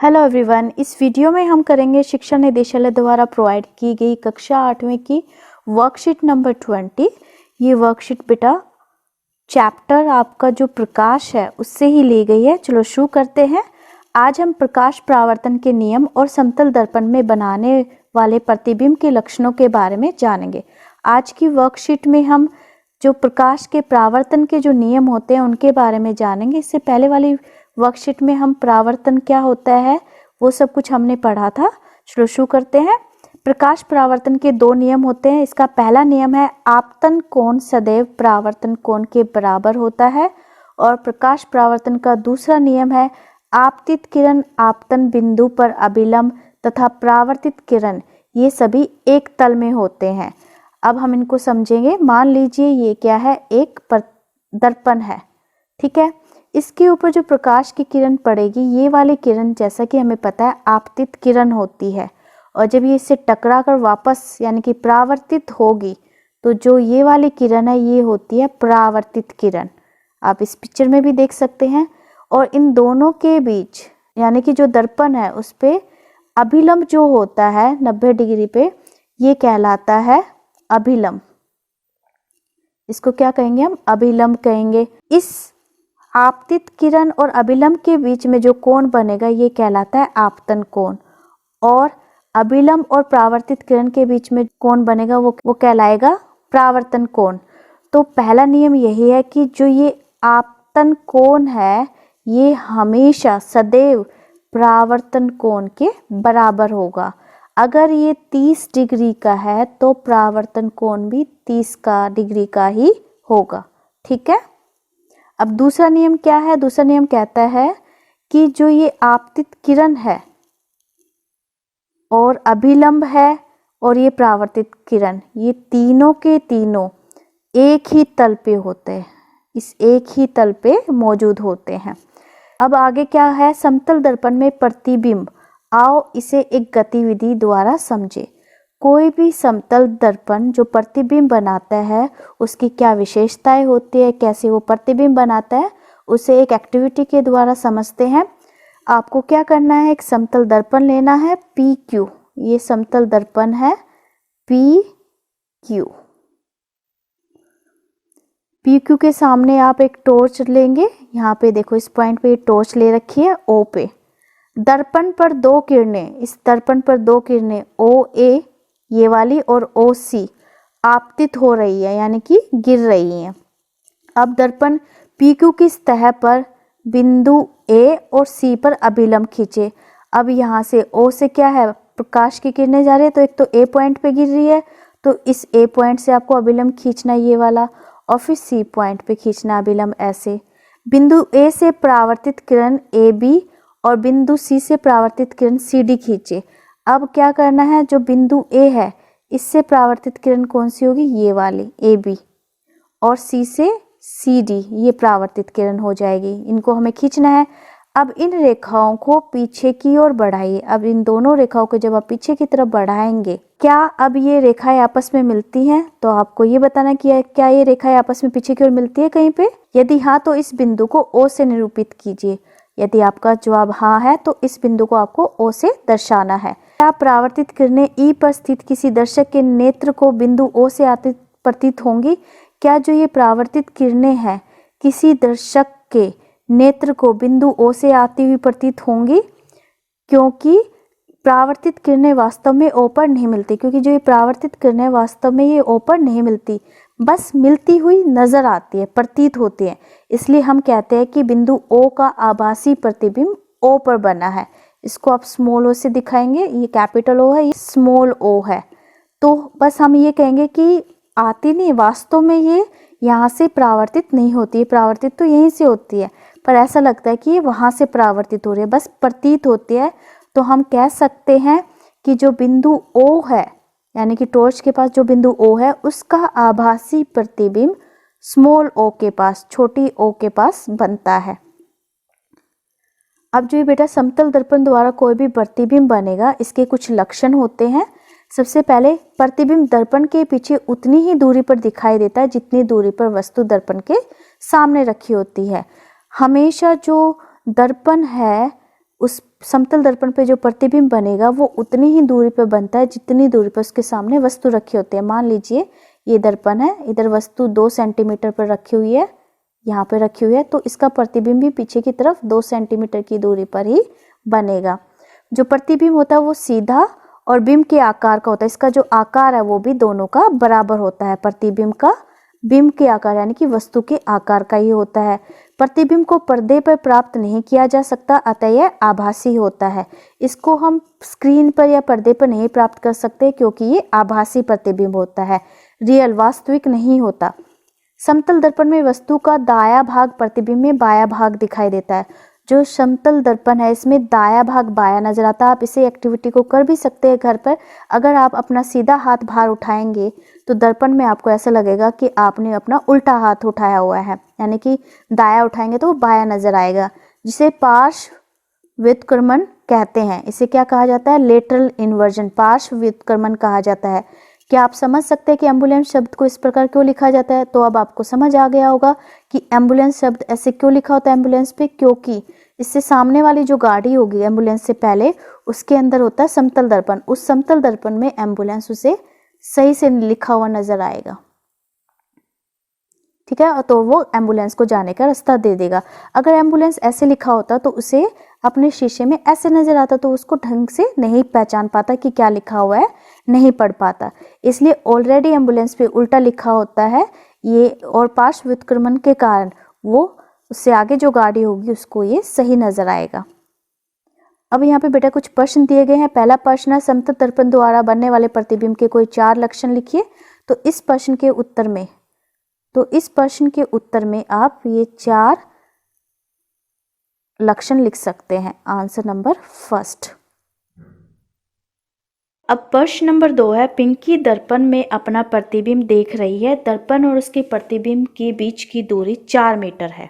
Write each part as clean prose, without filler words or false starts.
Hello everyone, इस video में हम करेंगे शिक्षा निदेशालय द्वारा प्रोवाइड की गई कक्षा 8वीं की वर्कशीट नंबर 20। ये वर्कशीट बेटा चैप्टर आपका जो प्रकाश है उससे ही ली गई है। चलो शुरू करते हैं। आज हम प्रकाश परावर्तन के नियम और समतल दर्पण में बनाने वाले प्रतिबिंब के लक्षणों के बारे में जानेंगे। आज की वर्कशीट में हम जो प्रकाश के परावर्तन के जो नियम होते हैं उनके बारे में जानेंगे। इससे पहले वाली वर्कशीट में हम परावर्तन क्या होता है वो सब कुछ हमने पढ़ा था। चलो शुरू करते हैं। प्रकाश परावर्तन के दो नियम होते हैं। इसका पहला नियम है आपतन कोण सदैव परावर्तन कोण के बराबर होता है, और प्रकाश परावर्तन का दूसरा नियम है आपतित किरण आपतन बिंदु पर अभिलंब तथा परावर्तित किरण ये सभी एक तल में होते हैं। अब हम इनको समझेंगे। मान लीजिए ये क्या है, एक दर्पण है, ठीक है। इसके ऊपर जो प्रकाश की किरण पड़ेगी, ये वाली किरण जैसा कि हमें पता है आपतित किरण होती है, और जब ये इससे टकरा कर वापस यानी कि परावर्तित होगी तो जो ये वाली किरण है ये होती है परावर्तित किरण। आप इस पिक्चर में भी देख सकते हैं। और इन दोनों के बीच यानी कि जो दर्पण है उस पे अभिलंब जो होता है 90 डिग्री पे, ये कहलाता है अभिलंब। इसको क्या कहेंगे हम? अभिलंब कहेंगे। इस आपतित किरण और अभिलंब के बीच में जो कोण बनेगा ये कहलाता है आपतन कोण, और अभिलंब और परावर्तित किरण के बीच में कोण बनेगा वो कहलाएगा परावर्तन कोण। तो पहला नियम यही है कि जो ये आपतन कोण है ये हमेशा सदैव परावर्तन कोण के बराबर होगा। अगर ये 30 डिग्री का है तो परावर्तन कोण भी 30 का डिग्री का ही होगा, ठीक है। अब दूसरा नियम क्या है? दूसरा नियम कहता है कि जो ये आपतित किरण है और अभिलंब है और ये परावर्तित किरण, ये तीनों के तीनों एक ही तल पे होते हैं, इस एक ही तल पे मौजूद होते हैं। अब आगे क्या है? समतल दर्पण में प्रतिबिंब। आओ इसे एक गतिविधि द्वारा समझे। कोई भी समतल दर्पण जो प्रतिबिंब बनाता है उसकी क्या विशेषताएं होती है, कैसे वो प्रतिबिंब बनाता है, उसे एक एक्टिविटी के द्वारा समझते हैं। आपको क्या करना है? एक समतल दर्पण लेना है PQ। ये समतल दर्पण है PQ। PQ के सामने आप एक टॉर्च लेंगे। यहाँ पे देखो इस पॉइंट पे टॉर्च ले रखी है O पे। दर्पण पर दो किरणें, इस दर्पण पर दो किरणें OA ये वाली और OC आपतित हो रही है यानी कि गिर रही हैं। अब दर्पण PQ की सतह पर बिंदु A और C पर अभिलंब खींचे। अब यहाँ से O से क्या है, प्रकाश की किरणें जा रही है, तो एक तो A पॉइंट पे गिर रही है तो इस A पॉइंट से आपको अभिलंब खींचना ये वाला, और फिर C पॉइंट पे खींचना अभिलंब ऐसे। बिंदु A से परावर्तित किरण AB और बिंदु C से परावर्तित किरण CD खींचे। अब क्या करना है, जो बिंदु A है इससे परावर्तित किरण कौन सी होगी? ये वाली AB, और C से CD ये परावर्तित किरण हो जाएगी। इनको हमें खींचना है। अब इन रेखाओं को पीछे की ओर बढ़ाइए। अब इन दोनों रेखाओं को जब आप पीछे की तरफ बढ़ाएंगे, क्या अब ये रेखाएं आपस में मिलती हैं? तो आपको ये बताना कि क्या ये रेखाएं आपस में पीछे की ओर मिलती है कहीं पे? यदि हाँ तो इस बिंदु को O से निरूपित कीजिए। यदि आपका जवाब हाँ है तो इस बिंदु को आपको O से दर्शाना है। क्या परावर्तित किरणें E पर स्थित किसी दर्शक के नेत्र को बिंदु O से आती प्रतीत होंगी? क्या जो ये परावर्तित किरणें हैं किसी दर्शक के नेत्र को बिंदु O से आती हुई प्रतीत होंगी? क्योंकि परावर्तित किरणें वास्तव में O पर नहीं मिलती, क्योंकि जो ये परावर्तित किरणें वास्तव में ये O पर नहीं मिलती, बस मिलती हुई नजर आती है, प्रतीत होती है। इसलिए हम कहते हैं कि बिंदु O का आभासी प्रतिबिंब O पर बना है। इसको आप स्मॉल O से दिखाएंगे, ये कैपिटल O है, ये स्मॉल O है। तो बस हम ये कहेंगे कि आती नहीं, वास्तव में ये यहाँ से परावर्तित नहीं होती है, परावर्तित तो यहीं से होती है, पर ऐसा लगता है कि ये वहाँ से परावर्तित हो रही है, बस प्रतीत होती है। तो हम कह सकते हैं कि जो बिंदु O है यानी कि टॉर्च के पास जो बिंदु O है उसका आभासी प्रतिबिंब स्मॉल O के पास, छोटी O के पास बनता है। अब जो ये बेटा समतल दर्पण द्वारा कोई भी प्रतिबिंब बनेगा, इसके कुछ लक्षण होते हैं। सबसे पहले, प्रतिबिंब दर्पण के पीछे उतनी ही दूरी पर दिखाई देता है जितनी दूरी पर वस्तु दर्पण के सामने रखी होती है। हमेशा जो दर्पण है उस समतल दर्पण पे जो प्रतिबिंब बनेगा वो उतनी ही दूरी पर बनता है जितनी दूरी पर उसके सामने वस्तु रखी होती है। मान लीजिए ये दर्पण है, इधर वस्तु 2 सेंटीमीटर पर रखी हुई है, यहाँ पे रखी हुई है, तो इसका प्रतिबिंब भी पीछे की तरफ 2 सेंटीमीटर की दूरी पर ही बनेगा। जो प्रतिबिंब होता है वो सीधा और बिंब के आकार का होता है। इसका जो आकार है वो भी दोनों का बराबर होता है। प्रतिबिंब का बिंब के आकार यानी कि वस्तु के आकार का ही होता है। प्रतिबिंब को पर्दे पर प्राप्त नहीं किया जा सकता, अतः यह आभासी होता है। इसको हम स्क्रीन पर या पर्दे पर नहीं प्राप्त कर सकते क्योंकि ये आभासी प्रतिबिंब होता है, रियल वास्तविक नहीं होता। समतल दर्पण में वस्तु का दायां भाग प्रतिबिंब में बायां भाग दिखाई देता है। जो समतल दर्पण है इसमें दायां भाग बायां नजर आता है। आप इसे एक्टिविटी को कर भी सकते हैं घर पर। अगर आप अपना सीधा हाथ बाहर उठाएंगे तो दर्पण में आपको ऐसा लगेगा कि आपने अपना उल्टा हाथ उठाया हुआ है, यानी कि दायां उठाएंगे तो वो बायां नजर आएगा, जिसे पार्श्व व्युत्क्रमण कहते हैं। इसे क्या कहा जाता है? लेटरल इन्वर्जन, पार्श्व व्युत्क्रमण कहा जाता है। क्या आप समझ सकते हैं कि एम्बुलेंस शब्द को इस प्रकार क्यों लिखा जाता है? तो अब आपको समझ आ गया होगा कि एम्बुलेंस शब्द ऐसे क्यों लिखा होता है एम्बुलेंस पे, क्योंकि इससे सामने वाली जो गाड़ी होगी एम्बुलेंस से पहले, उसके अंदर होता है समतल दर्पण। उस समतल दर्पण में एम्बुलेंस उसे सही से लिखा हुआ नजर आएगा, ठीक है, तो वो एम्बुलेंस को जाने का रास्ता दे देगा। अगर एम्बुलेंस ऐसे लिखा होता तो उसे अपने शीशे में ऐसे नजर आता तो उसको ढंग से नहीं पहचान पाता कि क्या लिखा हुआ है, नहीं पढ़ पाता। इसलिए ऑलरेडी एम्बुलेंस पे उल्टा लिखा होता है ये, और पार्श्व व्युत्क्रमण के कारण वो उससे आगे जो गाड़ी होगी उसको ये सही नजर आएगा। अब यहाँ पे बेटा कुछ प्रश्न दिए गए हैं। पहला प्रश्न है, समतल दर्पण द्वारा बनने वाले प्रतिबिंब के कोई 4 लक्षण लिखिए। तो इस प्रश्न के उत्तर में आप ये 4 लक्षण लिख सकते हैं। Answer number first. अब प्रश्न नंबर 2 है, पिंकी दर्पण में अपना प्रतिबिंब देख रही है। दर्पण और उसके प्रतिबिंब के बीच की दूरी 4 मीटर है।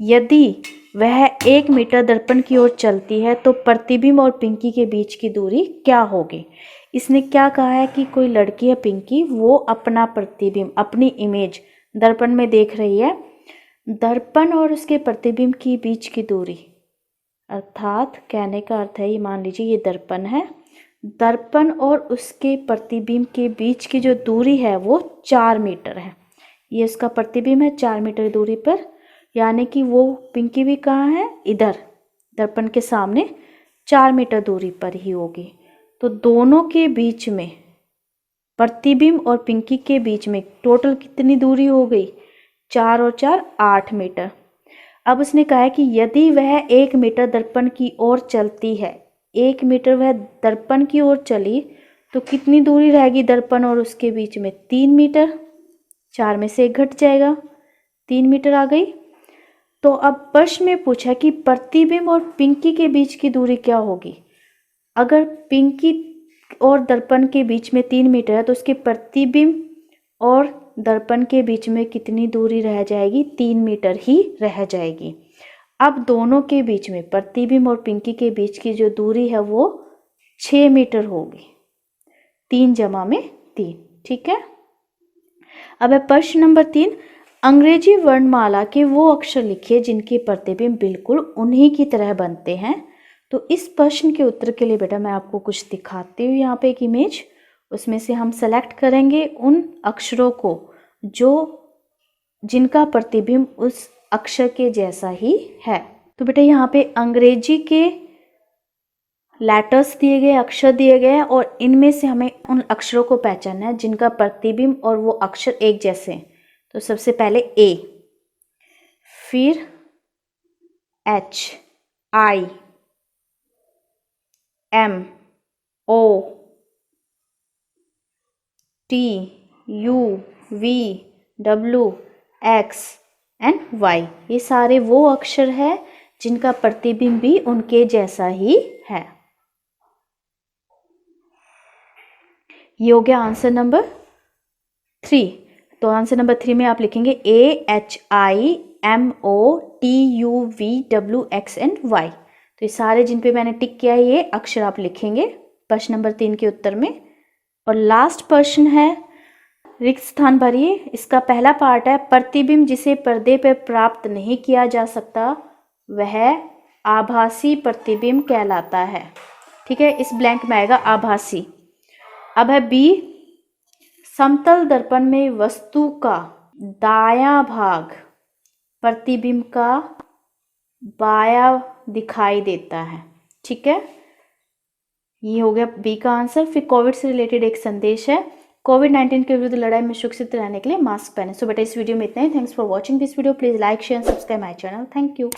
यदि वह 1 मीटर दर्पण की ओर चलती है तो प्रतिबिंब और पिंकी के बीच की दूरी क्या होगी? इसने क्या कहा है कि कोई लड़की है पिंकी, वो अपना प्रतिबिंब, अपनी इमेज दर्पण में देख रही है। दर्पण और उसके प्रतिबिंब के बीच की दूरी, अर्थात कहने का अर्थ है, ये मान लीजिए ये दर्पण है, दर्पण और उसके प्रतिबिंब के बीच की जो दूरी है वो 4 मीटर है। ये उसका प्रतिबिंब है 4 मीटर दूरी पर, यानी कि वो पिंकी भी कहाँ है? इधर दर्पण के सामने 4 मीटर दूरी पर ही होगी। तो दोनों के बीच में, प्रतिबिंब और पिंकी के बीच में टोटल कितनी दूरी हो गई? 4 और 4 8 मीटर। अब उसने कहा है कि यदि वह 1 मीटर दर्पण की ओर चलती है, 1 मीटर वह दर्पण की ओर चली तो कितनी दूरी रहेगी दर्पण और उसके बीच में? 3 मीटर। 4 में से 1 घट जाएगा, 3 मीटर आ गई। तो अब प्रश्न में पूछा कि प्रतिबिंब और पिंकी के बीच की दूरी क्या होगी? अगर पिंकी और दर्पण के बीच में 3 मीटर है तो उसके प्रतिबिंब और दर्पण के बीच में कितनी दूरी रह जाएगी? 3 मीटर ही रह जाएगी। अब दोनों के बीच में, प्रतिबिंब और पिंकी के बीच की जो दूरी है वो 6 मीटर होगी। 3 जमा में 3, ठीक है। अब है प्रश्न नंबर 3, अंग्रेजी वर्णमाला के वो अक्षर लिखिए जिनके प्रतिबिंब बिल्कुल उन्हीं की तरह बनते हैं। तो इस प्रश्न के उत्तर के लिए बेटा मैं आपको कुछ दिखाती हूँ। यहाँ पे एक इमेज, उसमें से हम सेलेक्ट करेंगे उन अक्षरों को जिनका प्रतिबिंब उस अक्षर के जैसा ही है। तो बेटा यहाँ पे अंग्रेजी के लेटर्स दिए गए, अक्षर दिए गए हैं, और इनमें से हमें उन अक्षरों को पहचानना है जिनका प्रतिबिंब और वो अक्षर एक जैसे हैं। तो सबसे पहले ए, फिर H, I, M, O, T, U, V, W, X and Y. ये सारे वो अक्षर है जिनका प्रतिबिंब भी उनके जैसा ही है। ये हो गया आंसर नंबर 3। तो आंसर नंबर 3 में आप लिखेंगे A, H, I, M, O, T, U, V, W, X and Y. तो ये सारे जिन पे मैंने टिक किया है ये अक्षर आप लिखेंगे प्रश्न नंबर 3 के उत्तर में। और लास्ट प्रश्न है, रिक्त स्थान भरिए। इसका पहला पार्ट है, प्रतिबिंब जिसे पर्दे पर प्राप्त नहीं किया जा सकता वह आभासी प्रतिबिंब कहलाता है। ठीक है, इस ब्लैंक में आएगा आभासी। अब है बी, समतल दर्पण में वस्तु का दायां भाग प्रतिबिंब का बायां दिखाई देता है। ठीक है, ये हो गया बी का आंसर। फिर कोविड से रिलेटेड एक संदेश है, कोविड-19 के विरुद्ध लड़ाई में सुरक्षित रहने के लिए मास्क पहने। सो बेटा इस वीडियो में इतना ही। Thanks for watching this video. Please like share subscribe my channel. Thank you.